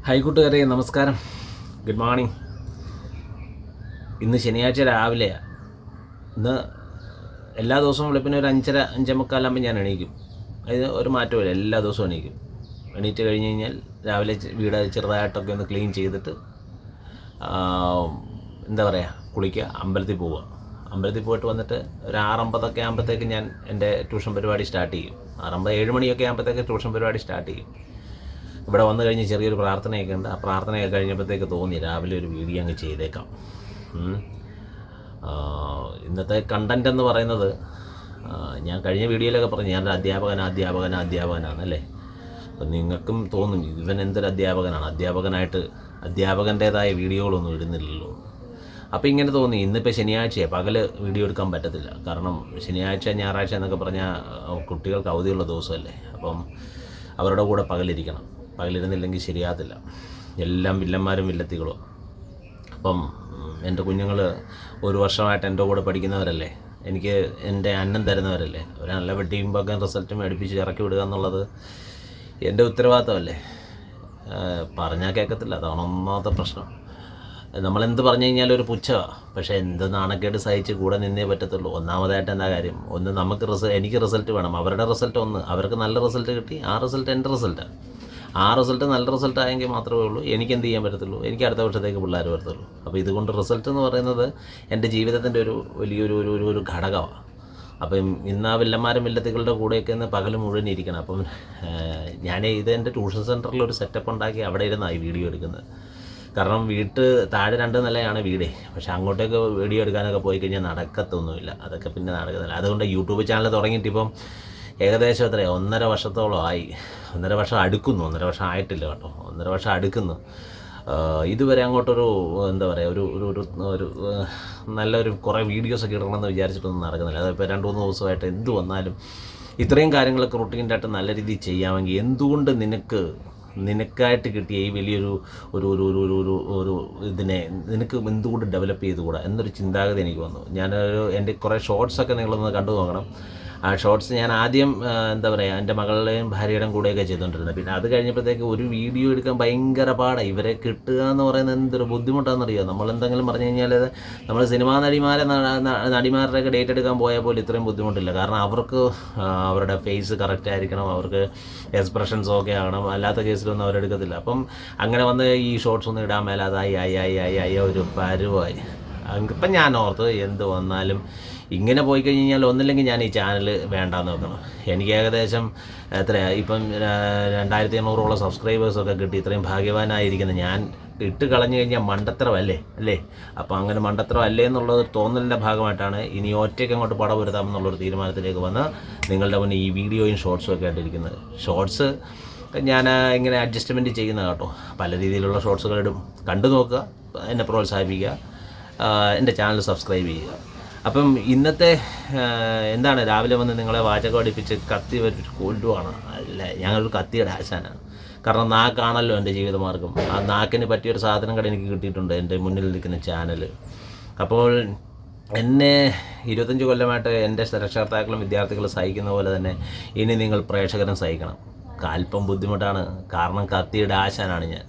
Hi കൂട്ടുകാരെ, നമസ്കാരം, good morning. ഇന്ന് ശനിയാഴ്ച രാവിലെയാണ്. ഇന്ന് എല്ലാ ദിവസവും വെളുപ്പിന് ഒരു 5:30-5:45 ഞാൻ എണീക്കും. അതിന് ഒരു മാറ്റമില്ല, എല്ലാ ദിവസവും എണീക്കും. എണീറ്റ് കഴിഞ്ഞ് കഴിഞ്ഞാൽ രാവിലെ വീട് ചെറുതായിട്ടൊക്കെ ഒന്ന് ക്ലീൻ ചെയ്തിട്ട് കുളിക്കുക, അമ്പലത്തിൽ പോവുക. അമ്പലത്തിൽ പോയിട്ട് വന്നിട്ട് ഒരു 6:50 ആകുമ്പോഴത്തേക്ക് ഞാൻ എൻ്റെ ട്യൂഷൻ പരിപാടി സ്റ്റാർട്ട് ചെയ്യും. 6:50-7 മണിയൊക്കെ ആകുമ്പോഴത്തേക്ക് ട്യൂഷൻ പരിപാടി സ്റ്റാർട്ട് ചെയ്യും. ഇവിടെ വന്നു കഴിഞ്ഞ് ചെറിയൊരു പ്രാർത്ഥനയൊക്കെ ഉണ്ട്. ആ പ്രാർത്ഥനയൊക്കെ കഴിഞ്ഞപ്പോഴത്തേക്ക് തോന്നി രാവിലെ ഒരു വീഡിയോ അങ്ങ് ചെയ്തേക്കാം. ഇന്നത്തെ കണ്ടൻറ് എന്ന് പറയുന്നത്, ഞാൻ കഴിഞ്ഞ വീഡിയോയിലൊക്കെ പറഞ്ഞു ഞാനൊരു അധ്യാപകനാണല്ലേ. അപ്പം നിങ്ങൾക്കും തോന്നും ഇവൻ എന്തൊരു അധ്യാപകനാണ്, അധ്യാപകൻ്റേതായ വീഡിയോകളൊന്നും ഇടുന്നില്ലല്ലോ. അപ്പോൾ ഇങ്ങനെ തോന്നി. ഇന്നിപ്പോൾ ശനിയാഴ്ചയാണ്, പകൽ വീഡിയോ എടുക്കാൻ പറ്റത്തില്ല. കാരണം ശനിയാഴ്ച ഞായറാഴ്ച എന്നൊക്കെ പറഞ്ഞാൽ കുട്ടികൾക്ക് അവധിയുള്ള ദിവസമല്ലേ. അപ്പം അവരുടെ കൂടെ പകലിരുന്നില്ലെങ്കിൽ ശരിയാകത്തില്ല. എല്ലാം വില്ലന്മാരും വില്ലത്തികളും. അപ്പം എൻ്റെ കുഞ്ഞുങ്ങൾ ഒരു വർഷമായിട്ട് എൻ്റെ കൂടെ പഠിക്കുന്നവരല്ലേ, എനിക്ക് എൻ്റെ അന്നം തരുന്നവരല്ലേ. ഒരു നല്ല വെട്ടിയുമ്പോൾ റിസൾട്ടും അടുപ്പിച്ച് ഇറക്കി വിടുക എന്നുള്ളത് എൻ്റെ ഉത്തരവാദിത്തമല്ലേ. പറഞ്ഞാൽ കേൾക്കത്തില്ല, അതാണ് ഒന്നാമത്തെ പ്രശ്നം. നമ്മളെന്ത് പറഞ്ഞു കഴിഞ്ഞാലും ഒരു പുച്ഛമാണ്. പക്ഷേ എന്ത് നാണക്കേട് സഹിച്ച് കൂടെ നിന്നേ പറ്റത്തുള്ളൂ. ഒന്നാമതായിട്ട് എന്താ കാര്യം, ഒന്ന് എനിക്ക് റിസൾട്ട് വേണം. അവരുടെ റിസൾട്ട് അവർക്ക് നല്ല റിസൾട്ട് കിട്ടി, ആ റിസൾട്ട് എൻ്റെ റിസൾട്ടാണ്. ആ റിസൾട്ട് നല്ല റിസൾട്ട് ആയെങ്കിൽ മാത്രമേ ഉള്ളൂ എനിക്ക് എന്ത് ചെയ്യാൻ പറ്റത്തുള്ളൂ, എനിക്ക് അടുത്ത വർഷത്തേക്ക് പിള്ളേർ വരത്തുള്ളൂ. അപ്പോൾ ഇതുകൊണ്ട് റിസൾട്ട് എന്ന് പറയുന്നത് എൻ്റെ ജീവിതത്തിൻ്റെ ഒരു വലിയൊരു ഘടകമാണ്. അപ്പം ഇന്ന് ആ വില്ലന്മാരും വില്ലത്തികളുടെ കൂടെയൊക്കെ ഒന്ന് പകൽ മുഴുവൻ ഇരിക്കണം. അപ്പം ഇത് എൻ്റെ ട്യൂഷൻ സെൻറ്ററിൽ ഒരു സെറ്റപ്പ് ഉണ്ടാക്കി അവിടെ ഇരുന്നാണ് ഈ വീഡിയോ എടുക്കുന്നത്. കാരണം താഴെ 2 നിലയാണ് വീടേ. പക്ഷെ അങ്ങോട്ടേക്ക് വീഡിയോ എടുക്കാനൊക്കെ പോയി കഴിഞ്ഞാൽ നടക്കത്തൊന്നുമില്ല. അതൊക്കെ പിന്നെ നടക്കുന്നില്ല. അതുകൊണ്ട് യൂട്യൂബ് ചാനൽ തുടങ്ങിയിട്ട് ഇപ്പം ഏകദേശം 1.5 വർഷത്തോളം ആയി. 1.5 വർഷം അടുക്കുന്നു. 1.5 വർഷം ആയിട്ടില്ല കേട്ടോ, 1.5 വർഷം അടുക്കുന്നു. ഇതുവരെ അങ്ങോട്ടൊരു ഒരു നല്ലൊരു കുറേ വീഡിയോസൊക്കെ ഇടണമെന്ന് വിചാരിച്ചിട്ടൊന്നും നടക്കുന്നില്ല. അതിപ്പോൾ 2-3 ദിവസമായിട്ട് എന്ത് വന്നാലും ഇത്രയും കാര്യങ്ങളൊക്കെ റുട്ടീനായിട്ട് നല്ല രീതിയിൽ ചെയ്യാമെങ്കിൽ എന്തുകൊണ്ട് നിനക്കായിട്ട് കിട്ടിയ ഈ വലിയൊരു ഒരു ഇതിനെ നിനക്ക് എന്തുകൊണ്ട് ഡെവലപ്പ് ചെയ്തുകൂടാ എന്നൊരു ചിന്താഗതി എനിക്ക് വന്നു. എൻ്റെ കുറേ ഷോർട്സൊക്കെ നിങ്ങളൊന്ന് കണ്ടു നോക്കണം. ആ ഷോർട്സ് ഞാൻ ആദ്യം എൻ്റെ മകളുടെയും ഭാര്യയുടെയും കൂടെയൊക്കെ ചെയ്തുകൊണ്ടിരുന്നത്. പിന്നെ അത് കഴിഞ്ഞപ്പോഴത്തേക്ക് ഒരു വീഡിയോ എടുക്കാൻ ഭയങ്കര പാടാണ്. ഇവരെ കിട്ടുക എന്ന് പറയുന്നത് എന്തൊരു ബുദ്ധിമുട്ടാണെന്നറിയോ. നമ്മളെന്തെങ്കിലും പറഞ്ഞു കഴിഞ്ഞാൽ നമ്മൾ സിനിമാ നടിമാരുടെയൊക്കെ ഡേറ്റ് എടുക്കാൻ പോയാൽ പോലും ഇത്രയും ബുദ്ധിമുട്ടില്ല. കാരണം അവർക്ക് അവരുടെ ഫേസ് കറക്റ്റ് ആയിരിക്കണം, അവർക്ക് എക്സ്പ്രഷൻസ് ഓക്കെ ആകണം. അല്ലാത്ത കേസിലൊന്നും അവരെടുക്കത്തില്ല. അപ്പം അങ്ങനെ വന്ന് ഈ ഷോർട്സ് ഒന്നും ഇടാൻ മേലാതായി ഒരു പരുവായി. ഇപ്പം ഞാൻ ഓർത്ത് എന്ത് വന്നാലും ഇങ്ങനെ പോയി കഴിഞ്ഞ് കഴിഞ്ഞാൽ ഒന്നില്ലെങ്കിൽ ഞാൻ ഈ ചാനൽ വേണ്ടാന്ന് വെക്കണം. എനിക്ക് ഏകദേശം ഇപ്പം 2500 സബ്സ്ക്രൈബേഴ്സൊക്കെ കിട്ടി. ഇത്രയും ഭാഗ്യവാനായിരിക്കുന്നത് ഞാൻ ഇട്ട് കളഞ്ഞു കഴിഞ്ഞാൽ മണ്ടത്തരമല്ലേ. അപ്പോൾ അങ്ങനെ മണ്ടത്തരമല്ലേ എന്നുള്ളത് തോന്നലിൻ്റെ ഭാഗമായിട്ടാണ് ഇനി ഒറ്റയ്ക്ക് അങ്ങോട്ട് പടപൊരുത്താമെന്നുള്ളൊരു തീരുമാനത്തിലേക്ക് വന്ന് നിങ്ങളുടെ മുന്നേ ഈ വീഡിയോയും ഷോർട്സും ഒക്കെ ആയിട്ടിരിക്കുന്നത്. ഷോർട്സ് ഞാൻ ഇങ്ങനെ അഡ്ജസ്റ്റ്മെൻറ്റ് ചെയ്യുന്ന കേട്ടോ. പല രീതിയിലുള്ള ഷോർട്സുകൾ ഇടും. കണ്ടു നോക്കുക, എന്നെ പ്രോത്സാഹിപ്പിക്കുക, എൻ്റെ ചാനൽ സബ്സ്ക്രൈബ് ചെയ്യുക. അപ്പം ഇന്നത്തെ രാവിലെ വന്ന് നിങ്ങളെ വാചകം അടിപ്പിച്ച് കത്തി കൊല്ലുവാണ്. അല്ല, ഞാനൊരു കത്തിയുടെ ആശാനാണ്. കാരണം നാക്കാണല്ലോ എൻ്റെ ജീവിതമാർഗം. ആ നാക്കിന് പറ്റിയൊരു സാധനം കൂടെ എനിക്ക് കിട്ടിയിട്ടുണ്ട് എൻ്റെ മുന്നിൽ നിൽക്കുന്ന ചാനൽ. അപ്പോൾ എന്നെ 25 കൊല്ലമായിട്ട് എൻ്റെ രക്ഷകർത്താക്കളും വിദ്യാർത്ഥികളും സഹിക്കുന്ന പോലെ തന്നെ ഇനി നിങ്ങൾ പ്രേക്ഷകരും സഹിക്കണം. അല്പം ബുദ്ധിമുട്ടാണ്, കാരണം കത്തിയുടെ ആശാനാണ് ഞാൻ.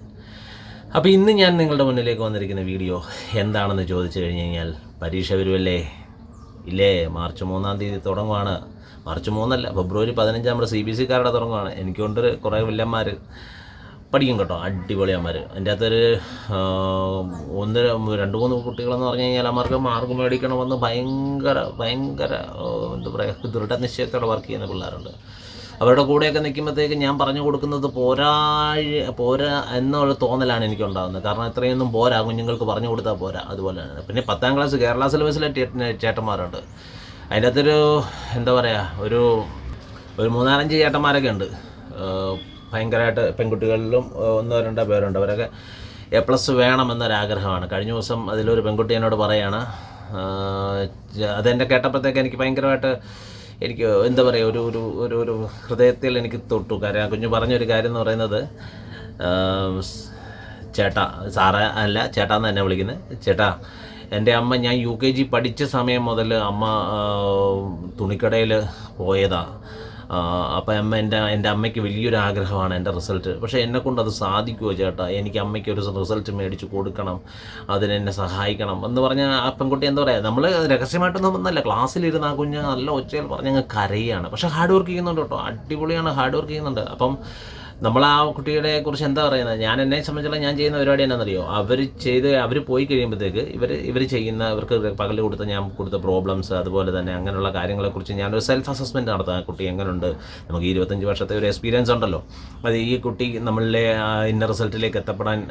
അപ്പോൾ ഇന്ന് ഞാൻ നിങ്ങളുടെ മുന്നിലേക്ക് വന്നിരിക്കുന്ന വീഡിയോ എന്താണെന്ന് ചോദിച്ചു കഴിഞ്ഞ് കഴിഞ്ഞാൽ, പരീക്ഷ വരുമല്ലേ ഇല്ലേ. മാർച്ച് 3-ാം തീയതി തുടങ്ങുവാണ്. മാർച്ച് 3 ഫെബ്രുവരി 15 നമ്മുടെ CBSE-കാരുടെ തുടങ്ങുവാണ്. എനിക്കൊണ്ട് കുറേ വില്ലന്മാർ പഠിക്കും കേട്ടോ, അടിപൊളിയന്മാർ. എൻ്റെ അകത്തൊരു 2-3 കുട്ടികളെന്ന് പറഞ്ഞു കഴിഞ്ഞാൽ അവർക്ക് മാർക്ക് മേടിക്കണമെന്ന് ഭയങ്കര ദൃഢനിശ്ചയത്തോടെ വർക്ക് ചെയ്യുന്ന പിള്ളേരുണ്ട്. അവരുടെ കൂടെയൊക്കെ നിൽക്കുമ്പോഴത്തേക്ക് ഞാൻ പറഞ്ഞു കൊടുക്കുന്നത് പോരാ എന്നുള്ള തോന്നലാണ് എനിക്കുണ്ടാകുന്നത്. കാരണം ഇത്രയൊന്നും പോരാ, കുഞ്ഞുങ്ങൾക്ക് പറഞ്ഞു കൊടുത്താൽ പോരാ. അതുപോലെയാണ്. പിന്നെ 10ാം ക്ലാസ് കേരള സിലബസിലെ ചേട്ടന്മാരുണ്ട്. അതിൻ്റെ അകത്തൊരു ഒരു 3-4 ചേട്ടന്മാരൊക്കെ ഉണ്ട്. ഭയങ്കരമായിട്ട് പെൺകുട്ടികളിലും 1-2 പേരുണ്ട്. അവരൊക്കെ A+ വേണമെന്നൊരാഗ്രഹമാണ്. കഴിഞ്ഞ ദിവസം അതിലൊരു പെൺകുട്ടി എന്നോട് പറയുകയാണ്. അതെന്നെ കേട്ടപ്പോഴത്തേക്ക് എനിക്ക് ഭയങ്കരമായിട്ട് ഒരു ഹൃദയത്തിൽ എനിക്ക് തൊട്ടു. കാര്യം കുഞ്ഞു പറഞ്ഞൊരു കാര്യം എന്ന് പറയുന്നത്, ചേട്ടാ, സാറേ അല്ല ചേട്ടാന്ന് തന്നെ വിളിക്കുന്നത്, ചേട്ടാ എൻ്റെ അമ്മ ഞാൻ UKG പഠിച്ച സമയം മുതൽ അമ്മ തുണിക്കടയിൽ പോയതാണ്. അപ്പോൾ എൻ്റെ അമ്മയ്ക്ക് വലിയൊരു ആഗ്രഹമാണ് എൻ്റെ റിസൾട്ട്. പക്ഷേ എന്നെക്കൊണ്ട് അത് സാധിക്കുമോ ചേട്ടാ, എനിക്ക് അമ്മയ്ക്ക് ഒരു റിസൾട്ട് മേടിച്ച് കൊടുക്കണം, അതിനെന്നെ സഹായിക്കണം എന്ന് പറഞ്ഞാൽ ആ പെൺകുട്ടി എന്താ പറയുക, നമ്മൾ രഹസ്യമായിട്ടൊന്നും ഒന്നല്ല, ക്ലാസ്സിലിരുന്ന് ആ കുഞ്ഞ് നല്ല ഒച്ചയിൽ പറഞ്ഞ് അങ്ങ് കരയാണ്. പക്ഷേ ഹാർഡ് വർക്ക് ചെയ്യുന്നുണ്ട് കേട്ടോ, അടിപൊളിയാണ്, ഹാർഡ് വർക്ക് ചെയ്യുന്നുണ്ട്. അപ്പം നമ്മൾ ആ കുട്ടിയുടെ കുറിച്ച് എന്താ പറയുന്നത്, എന്നെ സംബന്ധിച്ചുള്ള ഞാൻ ചെയ്യുന്ന പരിപാടി എന്നാണെന്നറിയോ, അവർ പോയി കഴിയുമ്പോഴത്തേക്ക് ഇവർ ചെയ്യുന്ന, ഇവർക്ക് പകൽ ഞാൻ കൊടുത്ത പ്രോബ്ലംസ്, അതുപോലെ തന്നെ അങ്ങനെയുള്ള കാര്യങ്ങളെക്കുറിച്ച് ഞാനൊരു സെൽഫ് അസസ്മെൻറ്റ് നടത്താം. ആ കുട്ടി എങ്ങനെയുണ്ട്, നമുക്ക് 25 വർഷത്തെ ഒരു എക്സ്പീരിയൻസ് ഉണ്ടല്ലോ, അത് ഈ കുട്ടി നമ്മളിലെ ഇന്ന റിസൾട്ടിലേക്ക് എത്തപ്പെടാൻ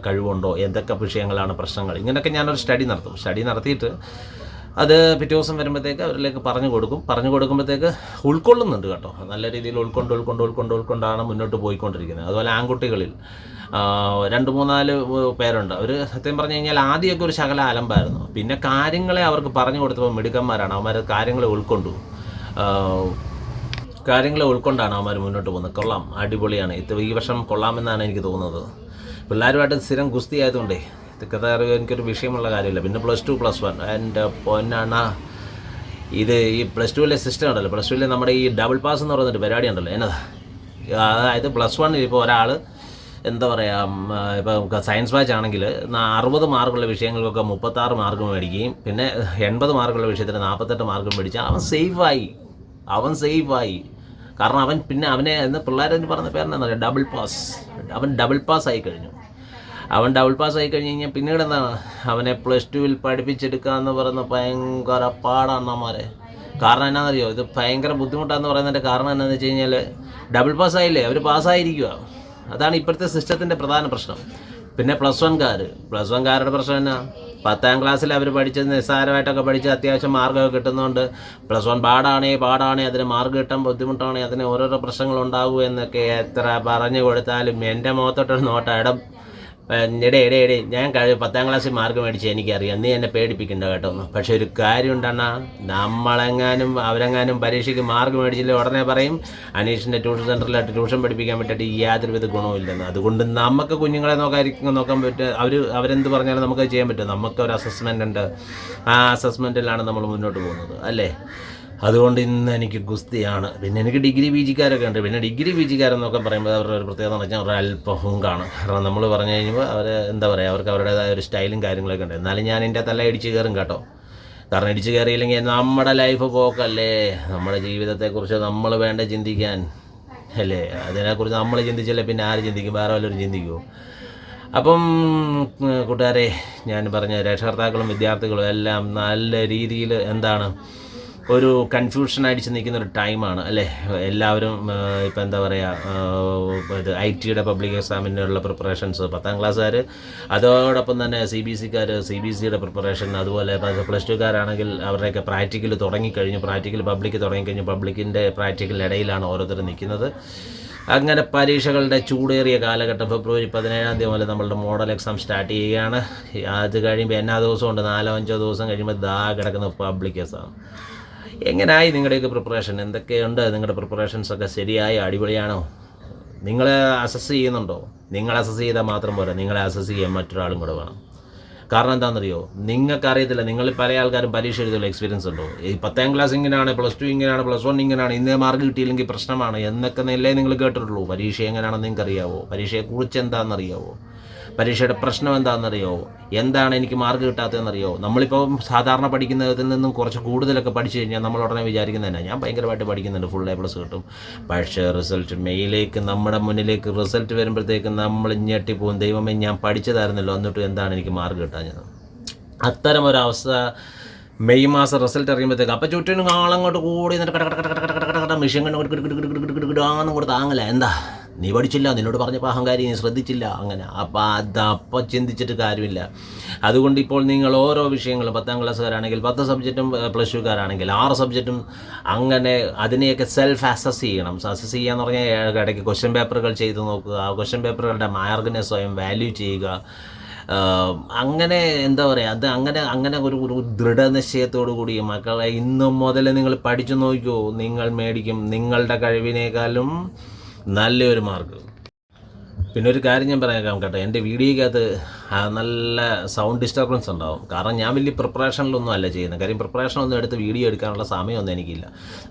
കഴിവുണ്ടോ, എന്തൊക്കെ വിഷയങ്ങളാണ് പ്രശ്നങ്ങൾ, ഇങ്ങനെയൊക്കെ ഞാനൊരു സ്റ്റഡി നടത്തിയിട്ട് അത് പിറ്റേ ദിവസം വരുമ്പോഴത്തേക്ക് അവരിലേക്ക് പറഞ്ഞു കൊടുക്കുമ്പോഴത്തേക്ക് ഉൾക്കൊള്ളുന്നുണ്ട് കേട്ടോ, നല്ല രീതിയിൽ ഉൾക്കൊണ്ടാണ് മുന്നോട്ട് പോയിക്കൊണ്ടിരിക്കുന്നത്. അതുപോലെ ആൺകുട്ടികളിൽ 2-3-4 പേരുണ്ട്. അവർ സത്യം പറഞ്ഞു കഴിഞ്ഞാൽ ആദ്യമൊക്കെ ഒരു ശകല അലമ്പായിരുന്നു, പിന്നെ കാര്യങ്ങളെ അവർക്ക് പറഞ്ഞു കൊടുത്തപ്പോൾ മിടുക്കന്മാരാണ് അവന്മാർ, കാര്യങ്ങളെ ഉൾക്കൊണ്ടാണ് അവന്മാർ മുന്നോട്ട് പോകുന്നത്. കൊള്ളാം, അടിപൊളിയാണ്. ഈ വർഷം കൊള്ളാമെന്നാണ് എനിക്ക് തോന്നുന്നത്. പിള്ളേരുമായിട്ട് സ്ഥിരം ഗുസ്തി ആയതുകൊണ്ടേ കഥ അറിയുക എനിക്കൊരു വിഷയമുള്ള കാര്യമില്ല. പിന്നെ +2+1 എൻ്റെ പൊന്നാണ്. ഇത് ഈ +2-ലെ സിസ്റ്റം ഉണ്ടല്ലോ, +2-ലെ നമ്മുടെ ഈ ഡബിൾ പാസ് എന്ന് പറയുന്നൊരു പരിപാടി ഉണ്ടല്ലോ, എന്നതാ, അതായത് +1 ഇപ്പോൾ ഒരാൾ എന്താ പറയുക, ഇപ്പോൾ സയൻസ് ബാച്ച് ആണെങ്കിൽ 60 മാർക്കുള്ള വിഷയങ്ങൾക്കൊക്കെ 36 മാർക്ക് മേടിക്കുകയും പിന്നെ 80 മാർക്കുള്ള വിഷയത്തിന് 48 മാർക്ക് മേടിച്ചാൽ അവൻ സേഫായി. കാരണം അവനെ എന്ന് പിള്ളേരെന്ന് പറഞ്ഞ പേരെന്താ പറയുക, അവൻ ഡബിൾ പാസ് ആയി കഴിഞ്ഞു കഴിഞ്ഞാൽ പിന്നീട് എന്താണ്, അവനെ +2-ൽ പഠിപ്പിച്ചെടുക്കുക എന്ന് പറയുന്ന ഭയങ്കര പാടാണ് അമ്മമാരെ. കാരണം എന്നാണെന്നറിയോ, ഇത് ഭയങ്കര ബുദ്ധിമുട്ടാന്ന് പറയുന്നതിൻ്റെ കാരണം എന്താണെന്ന് വെച്ച് കഴിഞ്ഞാൽ, ഡബിൾ പാസ്സായില്ലേ, അവർ പാസ്സായിരിക്കുക. അതാണ് ഇപ്പോഴത്തെ സിസ്റ്റത്തിൻ്റെ പ്രധാന പ്രശ്നം. പിന്നെ +1-കാരുടെ പ്രശ്നം എന്നാ, 10ാം ക്ലാസ്സിൽ അവർ പഠിച്ചത് നിസ്സാരമായിട്ടൊക്കെ പഠിച്ച് അത്യാവശ്യം മാർക്കൊക്കെ കിട്ടുന്നതുകൊണ്ട് +1 പാടാണേ അതിന് മാർക്ക് കിട്ടാൻ ബുദ്ധിമുട്ടാണേ, അതിന് ഓരോരോ പ്രശ്നങ്ങളുണ്ടാകൂ എന്നൊക്കെ എത്ര പറഞ്ഞു കൊടുത്താലും എൻ്റെ മുഖത്തോട്ടൊരു നോട്ടം, എടേ ഞാൻ 10ാം ക്ലാസ്സിൽ മാർക്ക് മേടിച്ച് എനിക്കറിയാം, നീ എന്നെ പേടിപ്പിക്കണ്ട കേട്ടോ. പക്ഷെ ഒരു കാര്യം ഉണ്ടെന്നാ, അവരെങ്ങാനും പരീക്ഷയ്ക്ക് മാർക്ക് മേടിച്ചില്ല ഉടനെ പറയും അനീഷിൻ്റെ ട്യൂഷൻ സെൻറ്ററിലായിട്ട് ട്യൂഷൻ പഠിപ്പിക്കാൻ പറ്റിയിട്ട് യാതൊരുവിധ ഗുണവും ഇല്ലെന്ന്. അതുകൊണ്ട് നമുക്ക് കുഞ്ഞുങ്ങളെ നോക്കാൻ പറ്റും, അവരെന്ത് പറഞ്ഞാലും നമുക്ക് ചെയ്യാൻ പറ്റും. നമുക്കൊരു അസസ്മെൻ്റ് ഉണ്ട്, ആ അസസ്മെൻറ്റിലാണ് നമ്മൾ മുന്നോട്ട് പോകുന്നത് അല്ലേ. അതുകൊണ്ട് ഇന്ന് എനിക്ക് ഗുസ്തിയാണ്. പിന്നെ എനിക്ക് ഡിഗ്രി PG-കാരൊക്കെ ഉണ്ട്. പിന്നെ ഡിഗ്രി PG-കാരെന്നൊക്കെ പറയുമ്പോൾ അവരുടെ ഒരു പ്രത്യേകത എന്ന് വെച്ചാൽ അവരുടെ അല്പം ഹുങ്കാണ്. കാരണം നമ്മൾ പറഞ്ഞു കഴിഞ്ഞപ്പോൾ അവർ എന്താ പറയുക, അവർക്ക് അവരുടേതായ ഒരു സ്റ്റൈലും കാര്യങ്ങളൊക്കെ ഉണ്ട്. എന്നാലും ഞാൻ എൻ്റെ തല ഇടിച്ച് കയറും കേട്ടോ. കാരണം ഇടിച്ച് കയറിയില്ലെങ്കിൽ നമ്മുടെ ലൈഫ് പോക്കല്ലേ, നമ്മുടെ ജീവിതത്തെക്കുറിച്ച് നമ്മൾ വേണ്ട ചിന്തിക്കാൻ അല്ലേ. അതിനെക്കുറിച്ച് നമ്മൾ ചിന്തിച്ചല്ലേ പിന്നെ ആര് ചിന്തിക്കും, വേറെ വല്ലവരും ചിന്തിക്കുമോ? അപ്പം കൂട്ടുകാരെ, ഞാൻ പറഞ്ഞ രക്ഷകർത്താക്കളും വിദ്യാർത്ഥികളും എല്ലാം നല്ല രീതിയിൽ എന്താണ് ഒരു കൺഫ്യൂഷൻ അടിച്ച് നിൽക്കുന്ന ഒരു ടൈമാണ് അല്ലേ. എല്ലാവരും ഇപ്പോൾ എന്താ പറയുക, ഇത് IT-യുടെ പബ്ലിക് എക്സാമിനുള്ള പ്രിപ്പറേഷൻസ് 10ാം ക്ലാസ്സുകാർ, അതോടൊപ്പം തന്നെ CBSE-യുടെ പ്രിപ്പറേഷൻ, അതുപോലെ +2-കാരാണെങ്കിൽ അവരുടെയൊക്കെ പ്രാക്ടിക്കൽ തുടങ്ങിക്കഴിഞ്ഞു, പബ്ലിക്കിൻ്റെ പ്രാക്ടിക്കലിനിടയിലാണ് ഓരോരുത്തരും നിൽക്കുന്നത്. അങ്ങനെ പരീക്ഷകളുടെ ചൂടേറിയ കാലഘട്ടം ഫെബ്രുവരി 17-ാം തീയതി മുതൽ നമ്മളുടെ മോഡൽ എക്സാം സ്റ്റാർട്ട് ചെയ്യുകയാണ്. അത് കഴിയുമ്പോൾ എന്നാ ദിവസമുണ്ട്, 4-5 ദിവസം കഴിയുമ്പോൾ കിടക്കുന്ന പബ്ലിക് എക്സാം. എങ്ങനെയായി നിങ്ങളുടെയൊക്കെ പ്രിപ്പറേഷൻ? എന്തൊക്കെയുണ്ട് നിങ്ങളുടെ പ്രിപ്പറേഷൻസൊക്കെ? ശരിയായി, അടിപൊളിയാണോ? നിങ്ങൾ അസസ് ചെയ്യുന്നുണ്ടോ? നിങ്ങൾ അസസ് ചെയ്താൽ മാത്രം പോരാ, നിങ്ങളെ അസസ് ചെയ്യാൻ മറ്റൊരാളും കൂടെ വേണം. കാരണം എന്താണെന്നറിയോ, നിങ്ങൾക്കറിയത്തില്ല, നിങ്ങളിൽ പല ആൾക്കാരും പരീക്ഷ എഴുതുള്ള എക്സ്പീരിയൻസ് ഉണ്ടോ, ഈ 10ാം ക്ലാസ് ഇങ്ങനെയാണ്, +2 ഇങ്ങനെയാണ്, +1 ഇങ്ങനെയാണ്, ഇന്നേ മാർക്ക് കിട്ടിയില്ലെങ്കിൽ പ്രശ്നമാണ് എന്നൊക്കെ നിലേ നിങ്ങൾ കേട്ടിട്ടുള്ളൂ. പരീക്ഷ എങ്ങനെയാണെന്ന് നിങ്ങൾക്കറിയാവോ? പരീക്ഷയെക്കുറിച്ച് എന്താണെന്നറിയാവോ? പരീക്ഷയുടെ പ്രശ്നം എന്താണെന്നറിയോ? എന്താണ് എനിക്ക് മാർക്ക് കിട്ടാത്തതെന്നറിയോ? നമ്മളിപ്പോൾ സാധാരണ പഠിക്കുന്നതിൽ നിന്നും കുറച്ച് കൂടുതലൊക്കെ പഠിച്ചു കഴിഞ്ഞാൽ നമ്മൾ ഉടനെ വിചാരിക്കുന്നത് ഞാൻ ഭയങ്കരമായിട്ട് പഠിക്കുന്നുണ്ട്, ഫുൾ A+ കിട്ടും. പക്ഷേ റിസൾട്ട് നമ്മുടെ മുന്നിലേക്ക് റിസൾട്ട് വരുമ്പോഴത്തേക്കും നമ്മൾ ഞെട്ടിപ്പോകും. ദൈവമേ, ഞാൻ പഠിച്ചതായിരുന്നല്ലോ, എന്നിട്ടും എന്താണ് എനിക്ക് മാർക്ക് കിട്ടാഞ്ഞത്? അത്തരമൊരവസ്ഥ മെയ് മാസം റിസൾട്ട് അറിയുമ്പോഴത്തേക്ക് അപ്പം ചുറ്റിനും ആളങ്ങോട്ട് കൂടി എന്നിട്ട് മെഷീൻ കണ്ടും കൂടെ താങ്ങല. എന്താ നീ പഠിച്ചില്ല, നിന്നോട് പറഞ്ഞപ്പോൾ അഹങ്കാരി, നീ ശ്രദ്ധിച്ചില്ല, അങ്ങനെ. അപ്പം ചിന്തിച്ചിട്ട് കാര്യമില്ല. അതുകൊണ്ട് ഇപ്പോൾ നിങ്ങൾ ഓരോ വിഷയങ്ങളും 10ാം ക്ലാസ്സുകാരാണെങ്കിൽ 10 സബ്ജക്റ്റും, +2-കാരാണെങ്കിൽ 6 സബ്ജക്റ്റും, അങ്ങനെ അതിനെയൊക്കെ സെൽഫ് അസസ് ചെയ്യണം. അസസ് ചെയ്യാന്ന് പറഞ്ഞാൽ ഇടയ്ക്ക് ക്വസ്റ്റ്യൻ പേപ്പറുകൾ ചെയ്ത് നോക്കുക, ആ ക്വസ്റ്റ്യൻ പേപ്പറുകളുടെ മാർക്കിനെ സ്വയം വാല്യൂ ചെയ്യുക. അങ്ങനെ എന്താ പറയുക, അത് അങ്ങനെ ഒരു ദൃഢനിശ്ചയത്തോടു കൂടി മക്കളെ ഇന്നു മുതൽ നിങ്ങൾ പഠിച്ചു നോക്കൂ, നിങ്ങൾ മേടിക്കും നിങ്ങളുടെ കഴിവിനേക്കാളും നല്ലൊരു മാർക്ക്. പിന്നെ ഒരു കാര്യം ഞാൻ പറയാം കേട്ടോ, എൻ്റെ വീഡിയോക്കകത്ത് നല്ല സൗണ്ട് ഡിസ്റ്റർബൻസ് ഉണ്ടാവും. കാരണം ഞാൻ വലിയ പ്രിപ്പറേഷനിലൊന്നും അല്ല ചെയ്യുന്നത്. കാര്യം പ്രിപ്പറേഷനൊന്നും എടുത്ത് വീഡിയോ എടുക്കാനുള്ള സമയമൊന്നും എനിക്കില്ല.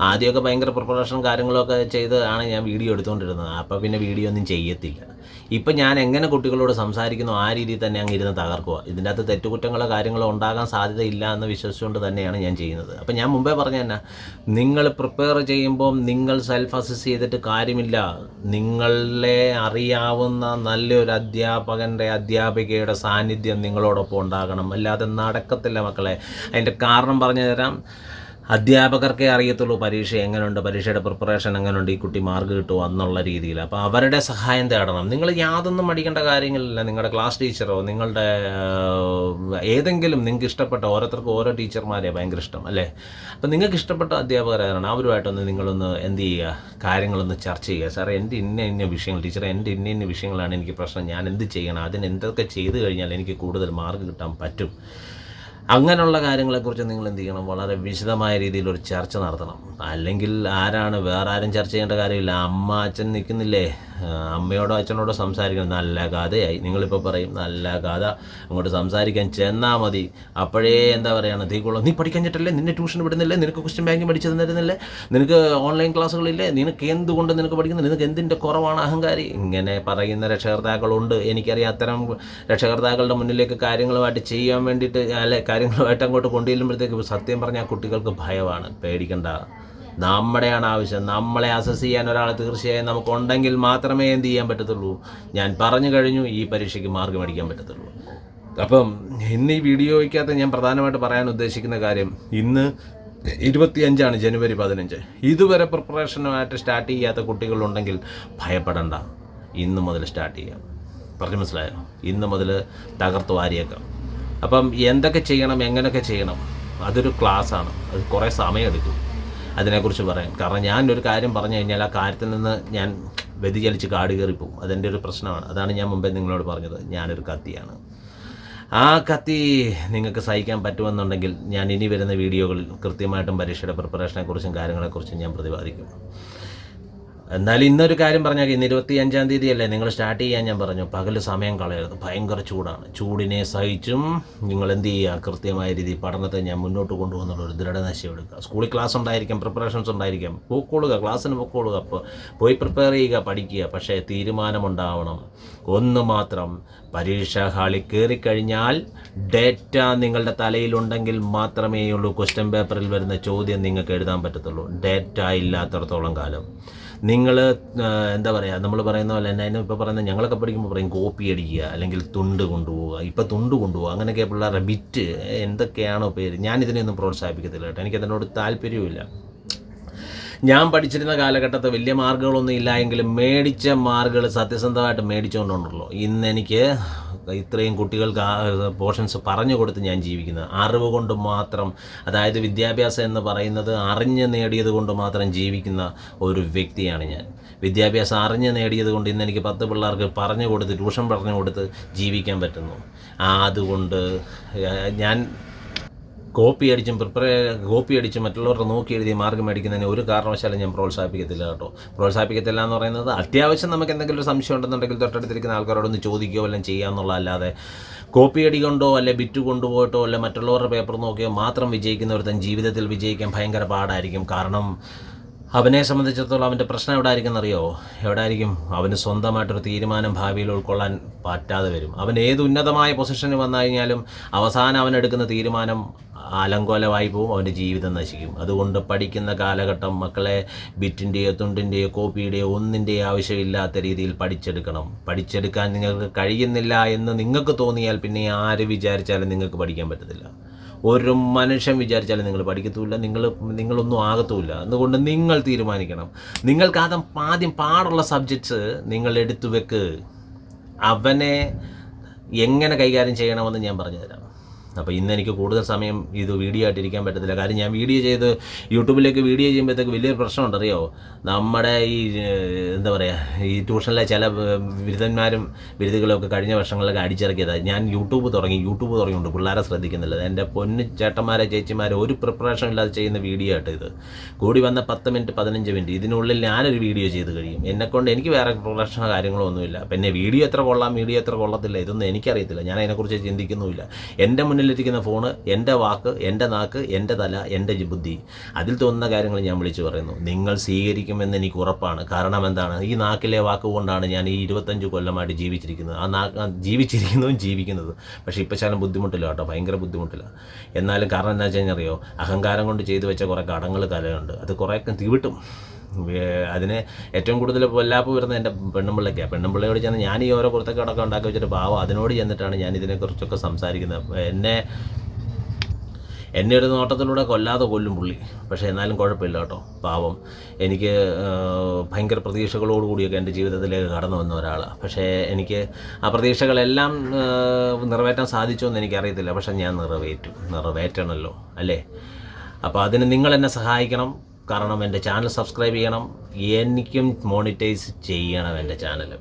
ആദ്യമൊക്കെ ഭയങ്കര പ്രിപ്പറേഷനും കാര്യങ്ങളൊക്കെ ചെയ്ത് ആണ് ഞാൻ വീഡിയോ എടുത്തുകൊണ്ടിരുന്നത്. അപ്പോൾ പിന്നെ വീഡിയോ ഒന്നും ചെയ്യത്തില്ല. ഇപ്പം ഞാൻ എങ്ങനെ കുട്ടികളോട് സംസാരിക്കുന്നു ആ രീതിയിൽ തന്നെ അങ്ങ് ഇരുന്ന് തകർക്കുക. ഇതിൻ്റെ അകത്ത് തെറ്റുകുറ്റങ്ങളോ കാര്യങ്ങളോ ഉണ്ടാകാൻ സാധ്യതയില്ല എന്ന് വിശ്വസിച്ചുകൊണ്ട് തന്നെയാണ് ഞാൻ ചെയ്യുന്നത്. അപ്പം ഞാൻ മുമ്പേ പറഞ്ഞ തന്നെ, നിങ്ങൾ പ്രിപ്പയർ ചെയ്യുമ്പം നിങ്ങൾ സെൽഫ് അസസ് ചെയ്തിട്ട് കാര്യമില്ല. നിങ്ങളെ അറിയാവുന്ന നല്ലൊരു അധ്യാപികയുടെ സാന്നിധ്യം നിങ്ങളോടൊപ്പം ഉണ്ടാകണം. അല്ലാതെ നടക്കത്തില്ല മക്കളെ. അതിൻ്റെ കാരണം പറഞ്ഞു തരാം. അധ്യാപകർക്കേ അറിയത്തുള്ളൂ പരീക്ഷ എങ്ങനെയുണ്ട്, പരീക്ഷയുടെ പ്രിപ്പറേഷൻ എങ്ങനെയുണ്ട്, ഈ കുട്ടി മാർക്ക് കിട്ടുമോ എന്നുള്ള രീതിയിൽ. അപ്പോൾ അവരുടെ സഹായം തേടണം. നിങ്ങൾ യാതൊന്നും പഠിക്കേണ്ട കാര്യങ്ങളില്ല. നിങ്ങളുടെ ക്ലാസ് ടീച്ചറോ നിങ്ങളുടെ ഏതെങ്കിലും നിങ്ങൾക്ക് ഇഷ്ടപ്പെട്ട, ഓരോരുത്തർക്കും ഓരോ ടീച്ചർമാരെ ഭയങ്കര ഇഷ്ടം അല്ലേ. അപ്പോൾ നിങ്ങൾക്ക് ഇഷ്ടപ്പെട്ട അധ്യാപകരാണ്. അവരുമായിട്ടൊന്ന് നിങ്ങളൊന്ന് എന്ത് ചെയ്യുക, കാര്യങ്ങളൊന്ന് ചർച്ച ചെയ്യുക. സാറേ എൻ്റെ ഇന്ന വിഷയങ്ങൾ, ടീച്ചറെ എൻ്റെ ഇന്ന വിഷയങ്ങളാണ് എനിക്ക് പ്രശ്നം, ഞാൻ എന്ത് ചെയ്യണം, അതിന് എന്തൊക്കെ ചെയ്ത് കഴിഞ്ഞാൽ എനിക്ക് കൂടുതൽ മാർക്ക് കിട്ടാൻ പറ്റും. അങ്ങനെയുള്ള കാര്യങ്ങളെക്കുറിച്ച് നിങ്ങൾ എന്ത് ചെയ്യണം, വളരെ വിശദമായ രീതിയിൽ ഒരു ചർച്ച നടത്തണം. അല്ലെങ്കിൽ ആരാണ്, വേറെ ആരും ചർച്ച ചെയ്യേണ്ട കാര്യമില്ല. അമ്മ അച്ഛൻ നിൽക്കുന്നില്ലേ, അമ്മയോടോ അച്ഛനോടോ സംസാരിക്കണം. നല്ല കഥയായി നിങ്ങളിപ്പോൾ പറയും, നല്ല കഥ, അങ്ങോട്ട് സംസാരിക്കാൻ ചെന്നാൽ മതി. അപ്പോഴേ എന്താ പറയുക, നീ പഠിക്കാഞ്ഞിട്ടല്ലേ, നിന്നെ ട്യൂഷൻ വിടുന്നില്ലേ, നിനക്ക് ക്വസ്റ്റ്യൻ ബാങ്ക് പഠിച്ചു തന്നിരുന്നില്ലേ, നിനക്ക് ഓൺലൈൻ ക്ലാസ്സുകളില്ലേ, നിനക്ക് എന്തുകൊണ്ട് നിനക്ക് പഠിക്കുന്നത്, നിനക്ക് എന്തിൻ്റെ കുറവാണ്, അഹങ്കാരി. ഇങ്ങനെ പറയുന്ന രക്ഷകർത്താക്കളുണ്ട്. എനിക്കറിയാം അത്തരം രക്ഷകർത്താക്കളുടെ മുന്നിലേക്ക് കാര്യങ്ങളുമായിട്ട് ചെയ്യാൻ വേണ്ടിയിട്ട് കാര്യങ്ങളുമായിട്ട് അങ്ങോട്ട് കൊണ്ടുചെല്ലുമ്പോഴത്തേക്ക് സത്യം പറഞ്ഞാൽ കുട്ടികൾക്ക് ഭയമാണ്. പേടിക്കണ്ട. നമ്മുടെയാണ് ആവശ്യം. നമ്മളെ അസസ് ചെയ്യാൻ ഒരാൾ തീർച്ചയായും നമുക്കുണ്ടെങ്കിൽ മാത്രമേ എന്ത് ചെയ്യാൻ പറ്റത്തുള്ളൂ. ഞാൻ പറഞ്ഞു കഴിഞ്ഞു, ഈ പരീക്ഷയ്ക്ക് മാർക്ക് മേടിക്കാൻ പറ്റത്തുള്ളൂ. അപ്പം ഇന്ന് ഈ വീഡിയോയ്ക്കകത്ത് ഞാൻ പ്രധാനമായിട്ട് പറയാൻ ഉദ്ദേശിക്കുന്ന കാര്യം, ഇന്ന് 25 ജനുവരി 15. ഇതുവരെ പ്രിപ്പറേഷനുമായിട്ട് സ്റ്റാർട്ട് ചെയ്യാത്ത കുട്ടികളുണ്ടെങ്കിൽ ഭയപ്പെടണ്ട. ഇന്ന് മുതൽ സ്റ്റാർട്ട് ചെയ്യാം. പറഞ്ഞു മനസ്സിലായോ? ഇന്ന് മുതൽ തകർത്ത് വാരിയേക്കാം. അപ്പം എന്തൊക്കെ ചെയ്യണം, എങ്ങനെയൊക്കെ ചെയ്യണം, അതൊരു ക്ലാസ്സാണ്. അത് കുറേ സമയമെടുക്കും അതിനെക്കുറിച്ച് പറയാൻ. കാരണം ഞാനൊരു കാര്യം പറഞ്ഞു കഴിഞ്ഞാൽ ആ കാര്യത്തിൽ നിന്ന് ഞാൻ വ്യതിചലിച്ച് കാട് കയറിപ്പോവും. അതെൻ്റെ ഒരു പ്രശ്നമാണ്. അതാണ് ഞാൻ മുമ്പേ നിങ്ങളോട് പറഞ്ഞത്, ഞാനൊരു കത്തിയാണ്. ആ കത്തി നിങ്ങൾക്ക് സഹിക്കാൻ പറ്റുമെന്നുണ്ടെങ്കിൽ ഞാൻ ഇനി വരുന്ന വീഡിയോകളിൽ കൃത്യമായിട്ടും പരീക്ഷയുടെ പ്രിപ്പറേഷനെക്കുറിച്ചും കാര്യങ്ങളെക്കുറിച്ചും ഞാൻ പ്രതിപാദിക്കും. എന്നാലും ഇന്നൊരു കാര്യം പറഞ്ഞാൽ, ഇന്ന് 25 തീയതിയല്ലേ നിങ്ങൾ സ്റ്റാർട്ട് ചെയ്യാൻ ഞാൻ പറഞ്ഞു. പകൽ സമയം കളയരുത്. ഭയങ്കര ചൂടാണ്. ചൂടിനെ സഹിച്ചും നിങ്ങൾ എന്ത് ചെയ്യുക, കൃത്യമായ രീതിയിൽ പഠനത്തെ ഞാൻ മുന്നോട്ട് കൊണ്ടുപോകുന്നുള്ള ഒരു ദൃഢനിശ്ചയം എടുക്കുക. സ്കൂളിൽ ക്ലാസ് ഉണ്ടായിരിക്കാം, പ്രിപ്പറേഷൻസ് ഉണ്ടായിരിക്കാം, പൊക്കോളുക, ക്ലാസ്സിന് പൊക്കോളുക, അപ്പോൾ പോയി പ്രിപ്പയർ ചെയ്യുക, പഠിക്കുക. പക്ഷേ തീരുമാനമുണ്ടാവണം. ഒന്ന് മാത്രം, പരീക്ഷാ ഹാളിൽ കയറിക്കഴിഞ്ഞാൽ ഡേറ്റ നിങ്ങളുടെ തലയിലുണ്ടെങ്കിൽ മാത്രമേ ഉള്ളൂ ക്വസ്റ്റ്യൻ പേപ്പറിൽ വരുന്ന ചോദ്യം നിങ്ങൾക്ക് എഴുതാൻ പറ്റത്തുള്ളൂ. ഡേറ്റ ഇല്ലാത്തടത്തോളം കാലം നിങ്ങൾ എന്താ പറയുക, നമ്മൾ പറയുന്ന പോലെ തന്നെ, ഇപ്പോൾ പറയുന്നത് ഞങ്ങളൊക്കെ പഠിക്കുമ്പോൾ പറയും കോപ്പി അടിക്കുക, അല്ലെങ്കിൽ തുണ്ട് കൊണ്ടുപോവുക. ഇപ്പോൾ തുണ്ട് കൊണ്ടുപോകുക, അങ്ങനെയൊക്കെ പിള്ളേരുടെ ബിറ്റ് എന്തൊക്കെയാണോ പേര്. ഞാനിതിനെയൊന്നും പ്രോത്സാഹിപ്പിക്കത്തില്ല കേട്ടോ. എനിക്കതിനോട് താല്പര്യവുമില്ല. ഞാൻ പഠിച്ചിരുന്ന കാലഘട്ടത്തിൽ വലിയ മാർക്കുകളൊന്നും ഇല്ല എങ്കിലും മേടിച്ച മാർക്കുകൾ സത്യസന്ധമായിട്ട് മേടിച്ചുകൊണ്ടുണ്ടല്ലോ ഇന്ന് എനിക്ക് ഇത്രയും കുട്ടികൾക്ക് പോർഷൻസ് പറഞ്ഞു കൊടുത്ത് ഞാൻ ജീവിക്കുന്നത്. അറിവ് കൊണ്ട് മാത്രം, അതായത് വിദ്യാഭ്യാസം എന്ന് പറയുന്നത് അറിഞ്ഞ് നേടിയത് കൊണ്ട് മാത്രം ജീവിക്കുന്ന ഒരു വ്യക്തിയാണ് ഞാൻ. വിദ്യാഭ്യാസം അറിഞ്ഞ് നേടിയത് കൊണ്ട് ഇന്ന് എനിക്ക് 10 പിള്ളേർക്ക് പറഞ്ഞു കൊടുത്ത്, ട്യൂഷൻ പറഞ്ഞു കൊടുത്ത് ജീവിക്കാൻ പറ്റുന്നു. അതുകൊണ്ട് ഞാൻ കോപ്പി അടിച്ച് മറ്റുള്ളവരുടെ നോക്കി എഴുതി മാർക്ക് മേടിക്കുന്നതിന് ഒരു കാരണവശാലും ഞാൻ പ്രോത്സാഹിപ്പിക്കത്തില്ല കേട്ടോ. പ്രോത്സാഹിപ്പിക്കത്തില്ല എന്ന് പറയുന്നത്, അത്യാവശ്യം നമുക്ക് എന്തെങ്കിലും ഒരു സംശയം ഉണ്ടെന്നുണ്ടെങ്കിൽ തൊട്ടടുത്തിരിക്കുന്ന ആൾക്കാരോടൊന്ന് ചോദിക്കുകയോ എല്ലാം ചെയ്യാമെന്നുള്ള, അല്ലാതെ കോപ്പി അടി കൊണ്ടോ അല്ലെ ബിറ്റ് കൊണ്ടുപോയിട്ടോ അല്ലെ മറ്റുള്ളവരുടെ പേപ്പർ നോക്കിയോ മാത്രം വിജയിക്കുന്ന ഒരുത്തൻ ജീവിതത്തിൽ വിജയിക്കാൻ ഭയങ്കര പാടായിരിക്കും. കാരണം അവനെ സംബന്ധിച്ചിടത്തോളം അവൻ്റെ പ്രശ്നം എവിടെ ആയിരിക്കും എന്നറിയോ? എവിടെ ആയിരിക്കും? അവന് സ്വന്തമായിട്ടൊരു തീരുമാനം ഭാവിയിൽ ഉൾക്കൊള്ളാൻ പറ്റാതെ വരും. അവൻ ഏത് ഉന്നതമായ പൊസിഷനിൽ വന്നു കഴിഞ്ഞാലും അവസാനം അവനെടുക്കുന്ന തീരുമാനം അലങ്കോലമായി പോവും, അവൻ്റെ ജീവിതം നശിക്കും. അതുകൊണ്ട് പഠിക്കുന്ന കാലഘട്ടം മക്കളെ ബിറ്റിൻ്റെയോ തുണ്ടിൻ്റെയോ കോപ്പിയുടെയോ ഒന്നിൻ്റെയോ ആവശ്യമില്ലാത്ത രീതിയിൽ പഠിച്ചെടുക്കാൻ നിങ്ങൾക്ക് കഴിയുന്നില്ല എന്ന് നിങ്ങൾക്ക് തോന്നിയാൽ പിന്നെ ആര് വിചാരിച്ചാലും നിങ്ങൾക്ക് പഠിക്കാൻ പറ്റത്തില്ല. ഒരു മനുഷ്യൻ വിചാരിച്ചാലും നിങ്ങൾ പഠിക്കത്തുമില്ല, നിങ്ങളൊന്നും ആകത്തുമില്ല. അതുകൊണ്ട് നിങ്ങൾ തീരുമാനിക്കണം. നിങ്ങൾക്ക് ആദ്യം പാടുള്ള സബ്ജക്ട്സ് നിങ്ങൾ എടുത്തു വെക്ക്. അവനെ എങ്ങനെ കൈകാര്യം ചെയ്യണമെന്ന് ഞാൻ പറഞ്ഞുതരാം. അപ്പോൾ ഇന്ന് എനിക്ക് കൂടുതൽ സമയം ഇത് വീഡിയോ ആയിട്ടിരിക്കാൻ പറ്റത്തില്ല. കാര്യം ഞാൻ വീഡിയോ ചെയ്ത് യൂട്യൂബിലേക്ക് വീഡിയോ ചെയ്യുമ്പോഴത്തേക്ക് വലിയൊരു പ്രശ്നമുണ്ട്, അറിയാമോ? നമ്മുടെ ഈ എന്താ പറയുക, ഈ ട്യൂഷനിലെ ചില ബിരുദന്മാരും ബിരുദുകളൊക്കെ കഴിഞ്ഞ വർഷങ്ങളിലൊക്കെ അടിച്ചിറക്കിയത്. ഞാൻ യൂട്യൂബ് തുടങ്ങിയിട്ടുണ്ട്, പിള്ളേരെ ശ്രദ്ധിക്കുന്നില്ല. എൻ്റെ പൊന്നു ചേട്ടന്മാരെ ചേച്ചിമാരെ ഒരു പ്രിപ്പറേഷൻ ഇല്ലാതെ ചെയ്യുന്ന വീഡിയോ ആയിട്ട് ഇത്. കൂടി വന്ന 10 മിനിറ്റ് 15 മിനിറ്റ് ഇതിനുള്ളിൽ ഞാനൊരു വീഡിയോ ചെയ്ത് കഴിയും. എന്നെക്കൊണ്ട് എനിക്ക് വേറെ പ്രിപ്പറേഷനോ കാര്യങ്ങളോ ഒന്നുമില്ല. പിന്നെ വീഡിയോ എത്ര കൊള്ളാം, വീഡിയോ എത്ര കൊള്ളത്തില്ല, ഇതൊന്നും എനിക്കറിയത്തില്ല. ഞാൻ അതിനെക്കുറിച്ച് ചിന്തിക്കുന്നുമില്ല. എൻ്റെ മുന്നിലിരിക്കുന്ന ഫോണ്, എൻ്റെ വാക്ക്, എൻ്റെ നാക്ക്, എൻ്റെ തല, എൻ്റെ ബുദ്ധി, അതിൽ തോന്നുന്ന കാര്യങ്ങൾ ഞാൻ വിളിച്ചു പറയുന്നു. നിങ്ങൾ സ്വീകരിക്കുമെന്ന് എനിക്ക് ഉറപ്പാണ്. കാരണം എന്താണ്? ഈ നാക്കിലെ വാക്കുകൊണ്ടാണ് ഞാൻ ഈ 25 കൊല്ലമായിട്ട് ജീവിച്ചിരിക്കുന്നത്. ആ നാക്ക് ജീവിക്കുന്നതും. പക്ഷേ ഇപ്പോൾ ശകലം ബുദ്ധിമുട്ടില്ല കേട്ടോ, ഭയങ്കര ബുദ്ധിമുട്ടില്ല. എന്നാലും കാരണം എന്താ വെച്ച് കഴിഞ്ഞാൽ അറിയോ, അഹങ്കാരം കൊണ്ട് ചെയ്തു വെച്ച കുറേ കടങ്ങൾ കലയുണ്ട്. അത് കുറേയൊക്കെ തീവിട്ടും. അതിന് ഏറ്റവും കൂടുതൽ പൊല്ലാപ്പ് വരുന്നത് എൻ്റെ പെണ്ണുമ്പിള്ളയ്ക്കാണ്. പെണ്ണുമ്പിള്ളയോട് ചെന്ന് ഞാൻ ഈ ഓരോ കുർത്തക്കടക്കം ഉണ്ടാക്കി വെച്ചിട്ട് പാവം അതിനോട് ചെന്നിട്ടാണ് ഞാൻ ഇതിനെക്കുറിച്ചൊക്കെ സംസാരിക്കുന്നത്. എന്നെ ഒരു നോട്ടത്തിലൂടെ കൊല്ലാതെ കൊല്ലും പുള്ളി. പക്ഷേ എന്നാലും കുഴപ്പമില്ല കേട്ടോ, പാവം. എനിക്ക് ഭയങ്കര പ്രതീക്ഷകളോടുകൂടിയൊക്കെ എൻ്റെ ജീവിതത്തിലേക്ക് കടന്നു വന്ന ഒരാളാണ്. പക്ഷേ എനിക്ക് ആ പ്രതീക്ഷകളെല്ലാം നിറവേറ്റാൻ സാധിച്ചോ എന്ന് എനിക്കറിയത്തില്ല. പക്ഷേ ഞാൻ നിറവേറ്റണമല്ലോ, അല്ലേ? അപ്പോൾ അതിന് നിങ്ങളെന്നെ സഹായിക്കണം. കാരണം എൻ്റെ ചാനൽ സബ്സ്ക്രൈബ് ചെയ്യണം. എനിക്കും മോണിറ്റൈസ് ചെയ്യണം. എൻ്റെ ചാനൽ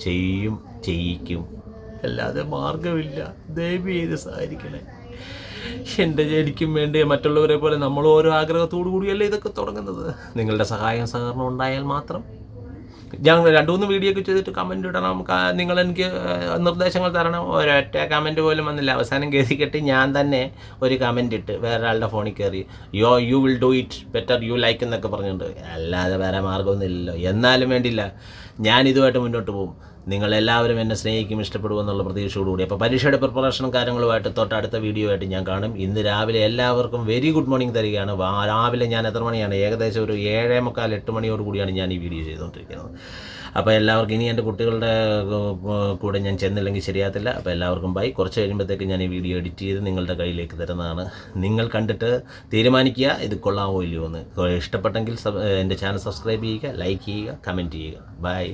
ചെയ്യിക്കും, അല്ലാതെ മാർഗമില്ല. ദയവ് ചെയ്ത് സഹായിക്കണേ. എനിക്കും വേണ്ടി മറ്റുള്ളവരെ പോലെ നമ്മൾ ഓരോ ആഗ്രഹത്തോടു കൂടിയല്ലേ ഇതൊക്കെ തുടങ്ങുന്നത്. നിങ്ങളുടെ സഹായം സഹകരണം ഉണ്ടായാൽ മാത്രം. ഞാൻ 2-3 വീഡിയോ ഒക്കെ ചെയ്തിട്ട് കമൻറ്റ് ഇടണം, നിങ്ങളെനിക്ക് നിർദ്ദേശങ്ങൾ തരണം. ഒരൊറ്റ കമൻറ്റ് പോലും വന്നില്ല. അവസാനം കയറിക്കെട്ടി ഞാൻ തന്നെ ഒരു കമൻറ്റ് ഇട്ട് വേറൊരാളുടെ ഫോണിൽ കയറി you will do it better, you like എന്നൊക്കെ പറഞ്ഞിട്ടുണ്ട്. അല്ലാതെ വേറെ മാർഗ്ഗമൊന്നുമില്ലല്ലോ. എന്നാലും വേണ്ടില്ല, ഞാൻ ഇതുമായിട്ട് മുന്നോട്ട് പോകും. നിങ്ങളെല്ലാവരും എന്നെ സ്നേഹിക്കും, ഇഷ്ടപ്പെടുമെന്നുള്ള പ്രതീക്ഷയോടുകൂടി. അപ്പോൾ പരീക്ഷയുടെ പ്രിപ്പറേഷനും കാര്യങ്ങളുമായിട്ട് തൊട്ടടുത്ത വീഡിയോ ആയിട്ട് ഞാൻ കാണും. ഇന്ന് രാവിലെ എല്ലാവർക്കും വെരി ഗുഡ് മോർണിംഗ് തരികയാണ്. രാവിലെ ഞാൻ എത്ര മണിയാണ്? ഏകദേശം ഒരു 7:45 8 മണിയോട് കൂടിയാണ് ഞാൻ ഈ വീഡിയോ ചെയ്തുകൊണ്ടിരിക്കുന്നത്. അപ്പോൾ എല്ലാവർക്കും, ഇനി എൻ്റെ കുട്ടികളുടെ കൂടെ ഞാൻ ചെന്നില്ലെങ്കിൽ ശരിയാകത്തില്ല. അപ്പോൾ എല്ലാവർക്കും ബൈ. കുറച്ച് കഴിയുമ്പോഴത്തേക്ക് ഞാൻ ഈ വീഡിയോ എഡിറ്റ് ചെയ്ത് നിങ്ങളുടെ കയ്യിലേക്ക് തരുന്നതാണ്. നിങ്ങൾ കണ്ടിട്ട് തീരുമാനിക്കുക ഇത് കൊള്ളാമോ ഇല്ലയോ എന്ന്. ഇഷ്ടപ്പെട്ടെങ്കിൽ എൻ്റെ ചാനൽ സബ്സ്ക്രൈബ് ചെയ്യുക, ലൈക്ക് ചെയ്യുക, കമൻറ്റ് ചെയ്യുക. ബൈ.